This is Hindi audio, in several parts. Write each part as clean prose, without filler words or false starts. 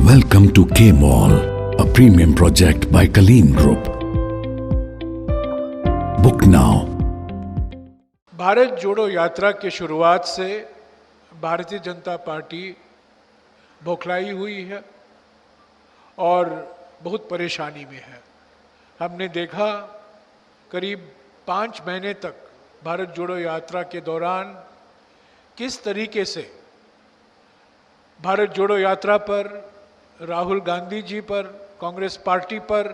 Welcome to K Mall, a premium project by Kaleen Group. Book now. Bharat जोड़ो यात्रा की शुरुआत से भारतीय जनता पार्टी बौखलाई हुई है और बहुत परेशानी में है। हमने देखा करीब 5 महीने तक भारत जोड़ो यात्रा के दौरान किस तरीके से भारत जोड़ो यात्रा पर, राहुल गांधी जी पर, कांग्रेस पार्टी पर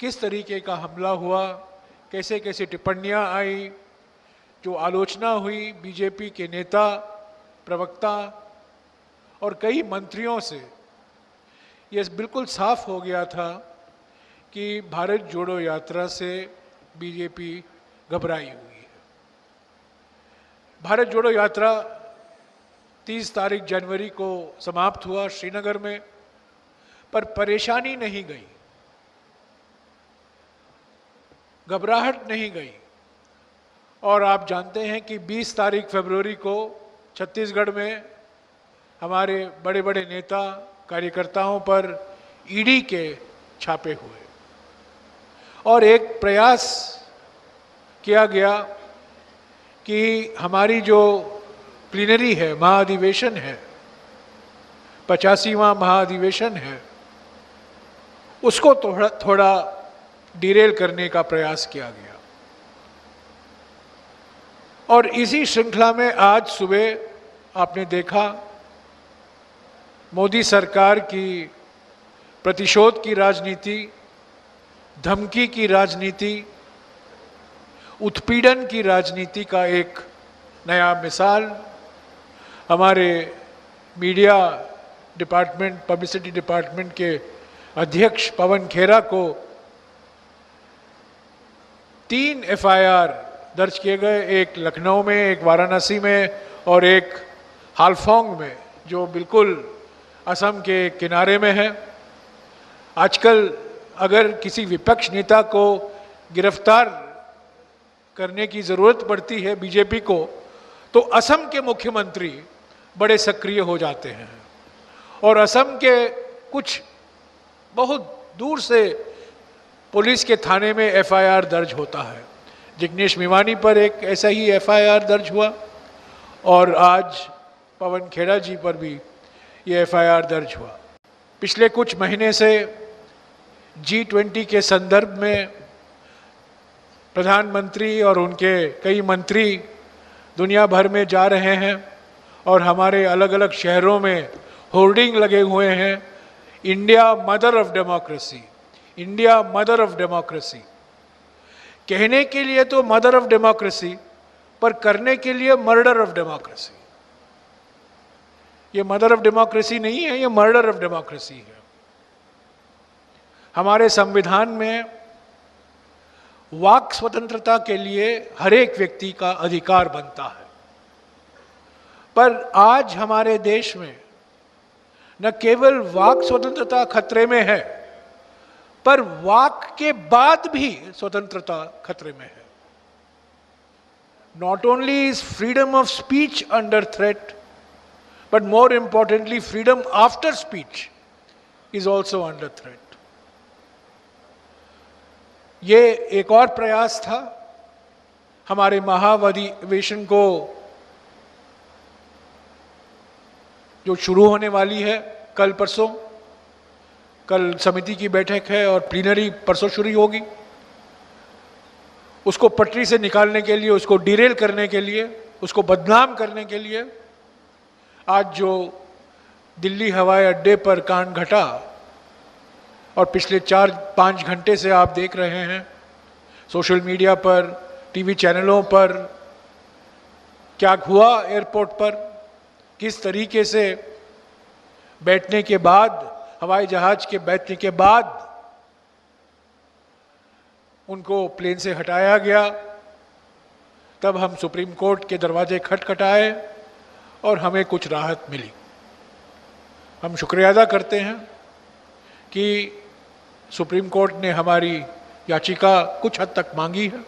किस तरीके का हमला हुआ, कैसे कैसे टिप्पणियां आई, जो आलोचना हुई बीजेपी के नेता, प्रवक्ता और कई मंत्रियों से, यह बिल्कुल साफ हो गया था कि भारत जोड़ो यात्रा से बीजेपी घबराई हुई है। भारत जोड़ो यात्रा 30 तारीख जनवरी को समाप्त हुआ श्रीनगर में, पर परेशानी नहीं गई, घबराहट नहीं गई। और आप जानते हैं कि 20 तारीख फरवरी को छत्तीसगढ़ में हमारे बड़े बड़े नेता, कार्यकर्ताओं पर ईडी के छापे हुए और एक प्रयास किया गया कि हमारी जो प्लीनरी है, महाअधिवेशन है, 85वां महाअधिवेशन है, उसको थोड़ा डिरेल करने का प्रयास किया गया। और इसी श्रृंखला में आज सुबह आपने देखा मोदी सरकार की प्रतिशोध की राजनीति, धमकी की राजनीति, उत्पीड़न की राजनीति का एक नया मिसाल हमारे मीडिया डिपार्टमेंट, पब्लिसिटी डिपार्टमेंट के अध्यक्ष पवन खेरा को 3 एफआईआर दर्ज किए गए, एक लखनऊ में, एक वाराणसी में और एक हालफोंग में, जो बिल्कुल असम के किनारे में है। आजकल अगर किसी विपक्ष नेता को गिरफ्तार करने की ज़रूरत पड़ती है बीजेपी को, तो असम के मुख्यमंत्री बड़े सक्रिय हो जाते हैं और असम के कुछ बहुत दूर से पुलिस के थाने में एफआईआर दर्ज होता है। जिग्नेश मेवानी पर एक ऐसा ही एफआईआर दर्ज हुआ और आज पवन खेड़ा जी पर भी ये एफआईआर दर्ज हुआ। पिछले कुछ महीने से G20 के संदर्भ में प्रधानमंत्री और उनके कई मंत्री दुनिया भर में जा रहे हैं और हमारे अलग अलग शहरों में होर्डिंग लगे हुए हैं, India mother of democracy, India mother of democracy. कहने के लिए तो मदर ऑफ डेमोक्रेसी, पर करने के लिए मर्डर ऑफ डेमोक्रेसी। ये मदर ऑफ डेमोक्रेसी नहीं है, ये मर्डर ऑफ डेमोक्रेसी है। हमारे संविधान में वाक स्वतंत्रता के लिए हर एक व्यक्ति का अधिकार बनता है, पर आज हमारे देश में न केवल वाक स्वतंत्रता खतरे में है, पर वाक के बाद भी स्वतंत्रता खतरे में है। Not only is freedom of speech under threat, but more importantly, freedom after speech is also under threat. ये एक और प्रयास था हमारे महाअधिवेशन को जो शुरू होने वाली है कल परसों, कल समिति की बैठक है और प्लीनरी परसों शुरू होगी, उसको पटरी से निकालने के लिए, उसको डिरेल करने के लिए, उसको बदनाम करने के लिए आज जो दिल्ली हवाई अड्डे पर कांड घटा और पिछले 4-5 घंटे से आप देख रहे हैं सोशल मीडिया पर, टीवी चैनलों पर, क्या हुआ एयरपोर्ट पर, किस तरीके से बैठने के बाद, हवाई जहाज के बैठने के बाद उनको प्लेन से हटाया गया। तब हम सुप्रीम कोर्ट के दरवाजे खटखटाए और हमें कुछ राहत मिली। हम शुक्रिया अदा करते हैं कि सुप्रीम कोर्ट ने हमारी याचिका कुछ हद तक मांगी है,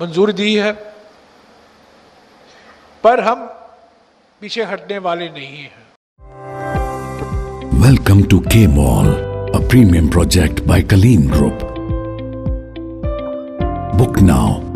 मंजूरी दी है, पर हम पीछे हटने वाले नहीं हैं। Welcome to K Mall, a premium project by Kaleen Group. Book now